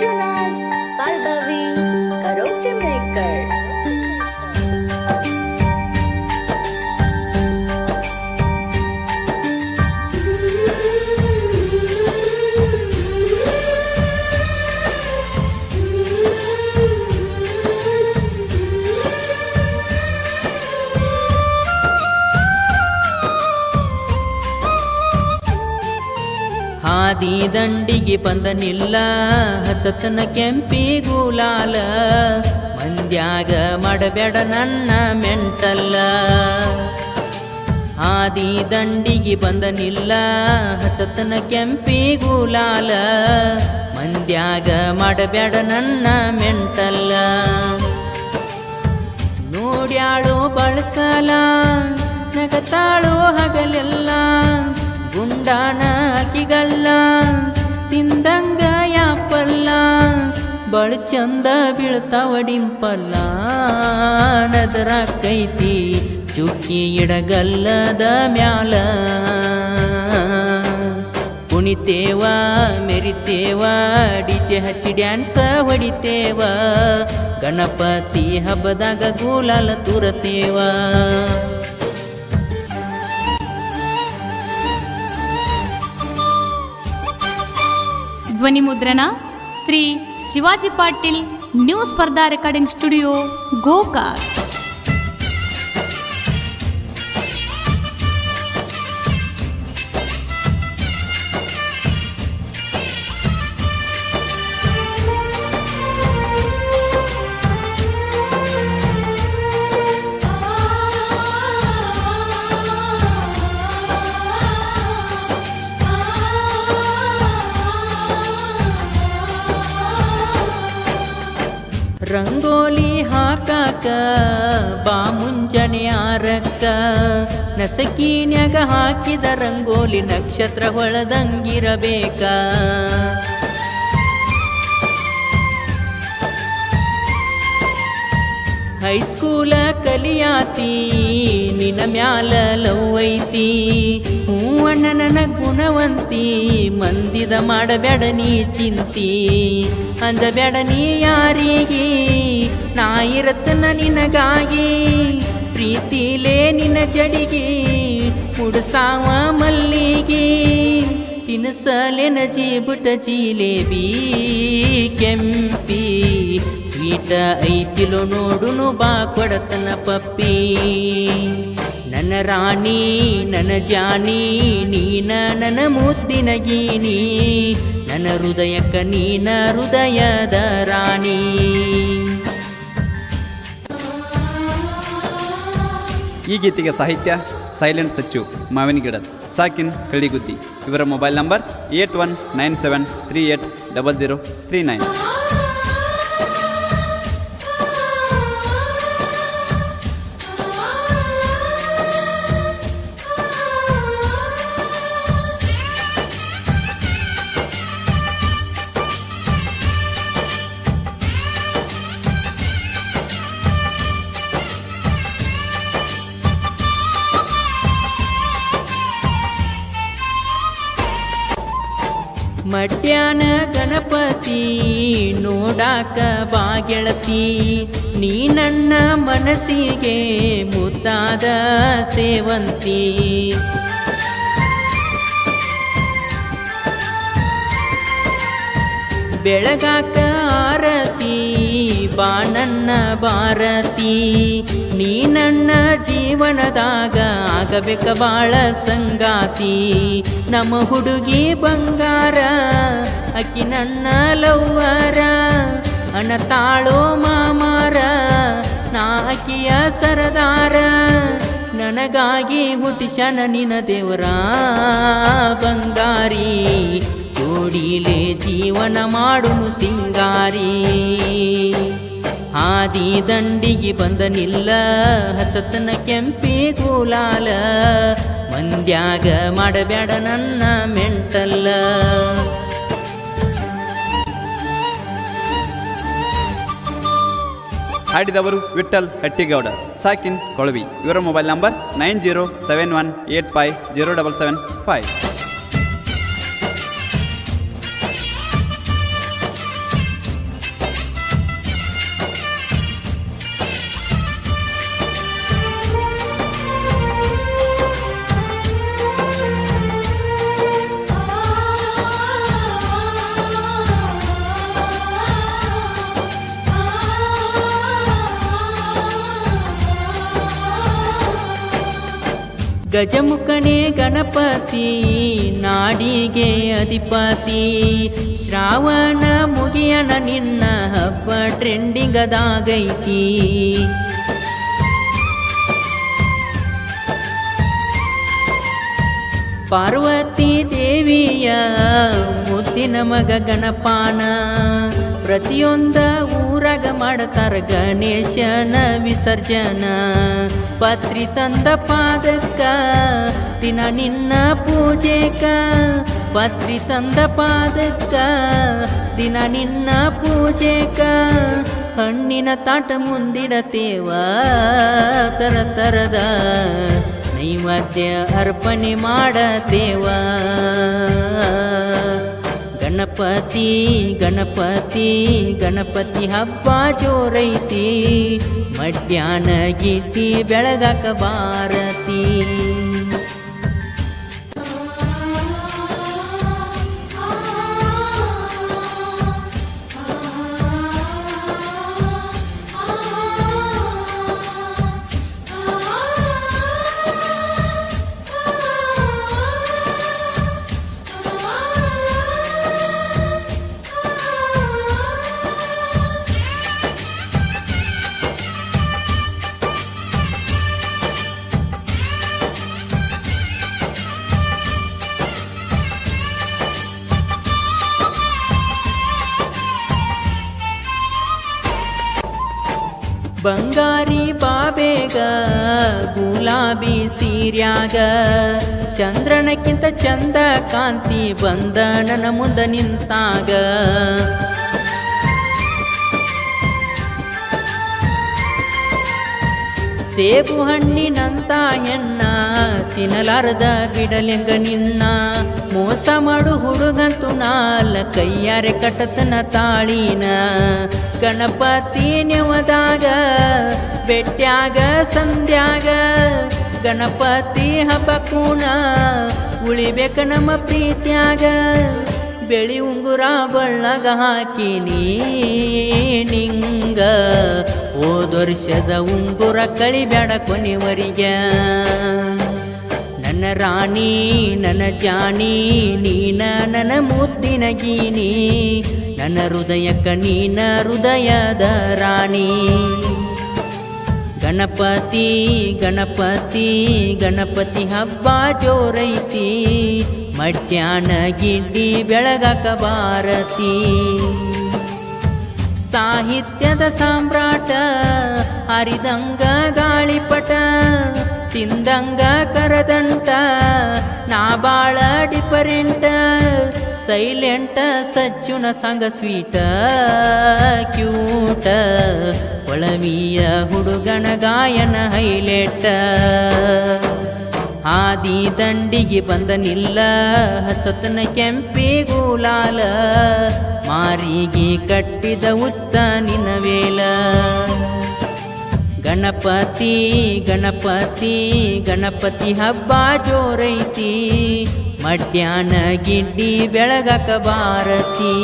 Manjunath Palbavi karaoke maker. ಹಾದಿ ದಂಡಿಗೆ ಬಂದನಿಲ್ಲ ಹಚ್ಚತನ ಕೆಂಪಿ ಗುಲಾಲ, ಮಂದ್ಯಾಗ ಮಾಡಬೇಡ ನನ್ನ ಮೆಂಟಲ್ಲ. ಹಾದಿ ದಂಡಿಗೆ ಬಂದನಿಲ್ಲ ಹಚ್ಚತನ ಕೆಂಪಿ ಗುಲಾಲ, ಮಂದ್ಯಾಗ ಮಾಡಬೇಡ ನನ್ನ ಮೆಂಟಲ್ಲ. ನೋಡ್ಯಾಳು ಬಳಸಲ ನಗತಾಳು ಹಗಲೆಲ್ಲ, ಗುಂಡಾನ ಅಕ್ಕಿಗಲ್ಲ ತಿಂದಂಗ ಯಾಪಲ್ಲ, ಬಳ ಚಂದ ಬೀಳ್ತಾವ ಡಿಂಪಲ್ಲ. ನದರಾಕೈತಿ ಚುಕ್ಕಿ ಇಡಗಲ್ಲದ ಮ್ಯಾಲ, ಕುಣಿತೇವ ಮೆರಿತೇವ ಡಿಜೆ ಹಚ್ಚಿ ಡ್ಯಾನ್ಸ ಹೊಡಿತೇವ, ಗಣಪತಿ ಹಬ್ಬದಾಗ ಗುಲಾಲ ತೂರತೇವ. ಧ್ವನಿ ಮುದ್ರಣ ಶ್ರೀ ಶಿವಾಜಿ ಪಾಟೀಲ್, ನ್ಯೂ ಸ್ಪರ್ಧಾ ರೆಕಾರ್ಡಿಂಗ್ ಸ್ಟುಡಿಯೋ, ಗೋಕಾಕ್. ರಂಗೋಲಿ ಹಾಕಾಕ ಬಾ ಮುಂಜಾನೆ 6ಕ್ಕ, ನಸಕೀನ್ಯಾಗ ಹಾಕಿದ ರಂಗೋಲಿ ನಕ್ಷತ್ರ ಹೊಳದಂಗಿರಬೇಕ. ಹೈಸ್ಕೂಲ ಕಲಿಯಾತಿ ನಿನ್ನ ಮ್ಯಾಲ ಲವ್ ಐತಿ, ಹೂವಣ್ಣ ನನ್ನ ಗುಣವಂತಿ, ಮಂದಿದ ಮಾಡಬೇಡ ನೀ ಚಿಂತಿ, ಅಂಜಬೇಡ ನೀ ಯಾರಿಗೆ, ನಾ ಇರತ್ತನ ನಿನಗಾಗಿ, ಪ್ರೀತಿಲೇ ನಿನ್ನ ಜಡಿಗೆ ಕುಡ್ಸಾವ ಮಲ್ಲಿಗೆ, ತಿನಸಲೆನ ಜೀಬುಟ ಜಿಲೇಬಿ ಕೆಂಪಿ, ಸ್ವೀಟ ಐತಿಲೋ ನೋಡುನು ಬಾ ಕೊಡತನ ಪಪ್ಪಿ. ನನ್ನ ರಾಣಿ ನನ್ನ ಜಾನಿ ನೀನ ನನ್ನ ಮುದ್ದಿನ ಗೀನಿ, ನನ್ನ ಹೃದಯಕ್ಕ ನೀನ ಹೃದಯದ ರಾಣಿ. ಈ ಗೀತೆಗೆ ಸಾಹಿತ್ಯ ಸೈಲೆಂಟ್ ಸಚ್ಚು ಮಾವಿನಗಿಡದ, ಸಾಕಿನ್ ಕಳಿಗುದ್ದಿ. ಇವರ ಮೊಬೈಲ್ ನಂಬರ್ 8197380039. ಮಡ್ಯಾನ ಗಣಪತಿ ನೋಡಾಕ ಬಾಗೆಳತಿ, ನೀ ನನ್ನ ಮನಸ್ಸಿಗೆ ಮುದ್ದಾದ ಸೇವಂತಿ. ಬೆಳಗಾಕ ಆರತಿ ಬಾ ನನ್ನ ಭಾರತಿ, ನೀ ನನ್ನ ಜೀವನದಾಗ ಆಗಬೇಕ ಬಾಳ ಸಂಗಾತಿ. ನಮ್ಮ ಹುಡುಗಿ ಬಂಗಾರ ಅಕ್ಕಿ ನನ್ನ ಲವ್ವರ, ಅನತಾಳೋ ಮಾಮಾರ ನಾ ಅಕ್ಕಿಯ ಸರದಾರ, ನನಗಾಗಿ ಹುಟ್ಟಿಸನ ನಿನ ದೇವರ ಬಂಗಾರಿ, ಜೋಡಿಲೇ ಜೀವನ ಮಾಡುನು ಸಿಂಗಾರಿ. ಹಾದಿ ದಂಡಿಗೆ ಬಂದನಿಲ್ಲ ಹಸತನ ಕೆಂಪಿ ಗುಲಾಲ, ಮಂದ್ಯಾಗ ಮಾಡಬೇಡ ನನ್ನ ಮೆಂಟಲ್ಲ. ಹಾಡಿದವರು ವಿಠಲ್ ಹಟ್ಟಿಗೌಡ, ಸಾಕಿನ್ ಕೊಳವಿ. ಇವರ ಮೊಬೈಲ್ ನಂಬರ್ 9071850775. ಗಜಮುಖನೇ ಗಣಪತಿ ನಾಡಿಗೆ ಅಧಿಪತಿ ಶ್ರಾವಣ ಮುಗಿಯಣ ನಿನ್ನ ಹಬ್ಬ ಟ್ರೆಂಡಿಂಗದಾಗೈತಿ ಪಾರ್ವತಿ ದೇವಿಯ ಮುದ್ದಿನ ಮಗ ಗಣಪಾನ ಪ್ರತಿಯೊಂದ ಊರಾಗ ಮಾಡ್ತಾರ ಗಣೇಶನ ವಿಸರ್ಜನ ಪತ್ರಿ ತಂದ ಪಾದಕ್ಕ ದಿನ ನಿನ್ನ ಪೂಜೆಕ ಪತ್ರಿ ತಂದ ಪಾದಕ್ಕ ದಿನ ನಿನ್ನ ಪೂಜೆಕ ಹಣ್ಣಿನ ತಾಟ ಮುಂದಿಡತೇವ ತರ ತರದ ನೈವೇದ್ಯ ಅರ್ಪಣೆ ಮಾಡತೇವ ಗಣಪತಿ ಗಣಪತಿ ಗಣಪತಿ ಹಬ್ಬ ಜೋರೈತಿ ಮಧ್ಯಾಹ್ನ ಗಿಟ್ಟಿ ಬೆಳಗಾಕ ಬಾರತಿ ಬಂಗಾರಿ ಬಾಬೇಗ ಗುಲಾಬಿ ಸೀರ್ಯಾಗ ಚಂದ್ರನಕ್ಕಿಂತ ಚಂದ ಕಾಂತಿ ಬಂದ ನನ್ನ ಮುಂದ ನಿಂತಾಗ ಸೇಬು ಹಣ್ಣಿನಂತ ಹೆಣ್ಣ ತಿನ್ನಲಾರದ ಬಿಡಲೆಂಗ ನಿನ್ನ ಮೋಸ ಮಾಡು ಹುಡುಗಂತು ನಾಲ ಕೈಯಾರೆ ಕಟ್ಟತನ ತಾಳಿನ ಗಣಪತಿ ನೆವದಾಗ ಬೆಟ್ಟ್ಯಾಗ ಸಂಧ್ಯಾಗ ಗಣಪತಿ ಹಬ್ಬ ಕೂಣ ಉಳಿಬೇಕ ನಮ್ಮ ಪ್ರೀತ್ಯಾಗ ಬೆಳಿ ಉಂಗುರ ಬಳ್ಳಗ ಹಾಕಿನಿ ನಿಂಗ ಹೋದ ವರ್ಷದ ಉಂಗುರ ಕಳಿಬೇಡ ಕೊನೆವರಿಗ ನನ್ನ ರಾಣಿ ನನ್ನ ಜಾಣಿ ನೀನ ನನ್ನ ಮುದ್ದಿನ ಗೀನಿ ನನ್ನ ಹೃದಯಕ್ಕ ನೀನ ಹೃದಯದ ರಾಣಿ ಗಣಪತಿ ಗಣಪತಿ ಗಣಪತಿ ಹಬ್ಬ ಜೋರೈತಿ ಮಧ್ಯಾಹ್ನ ಗಿಡ್ಡಿ ಬೆಳಗಾಕ ಬಾರತಿ ಸಾಹಿತ್ಯದ ಸಾಮ್ರಾಟ ಹರಿದಂಗ ಗಾಳಿಪಟ ತಿಂದಂಗ ಕರದಂಟ ನಾ ಬಾಳ ಡಿಫರೆಂಟ ಸೈಲೆಂಟ ಸಜ್ಜುನ ಸಂಗ ಸ್ವೀಟ ಕ್ಯೂಟ ಒಳವಿಯ ಹುಡುಗನ ಗಾಯನ ಹೈಲೆಟ ಆದಿ ದಂಡಿಗೆ ಬಂದ ನಿಲ್ಲ ಹಸತನ ಕೆಂಪಿ ಗುಲಾಲ ಮಾರಿಗೆ ಕಟ್ಟಿದ ಉಚ್ಚ ನಿನ್ನ ವೇಲ ಗಣಪತಿ ಗಣಪತಿ ಗಣಪತಿ ಹಬ್ಬ ಜೋರೈತಿ ಮಧ್ಯಾಹ್ನ ಗಿಡ್ಡಿ ಬೆಳಗಾಕ ಬಾರತಿ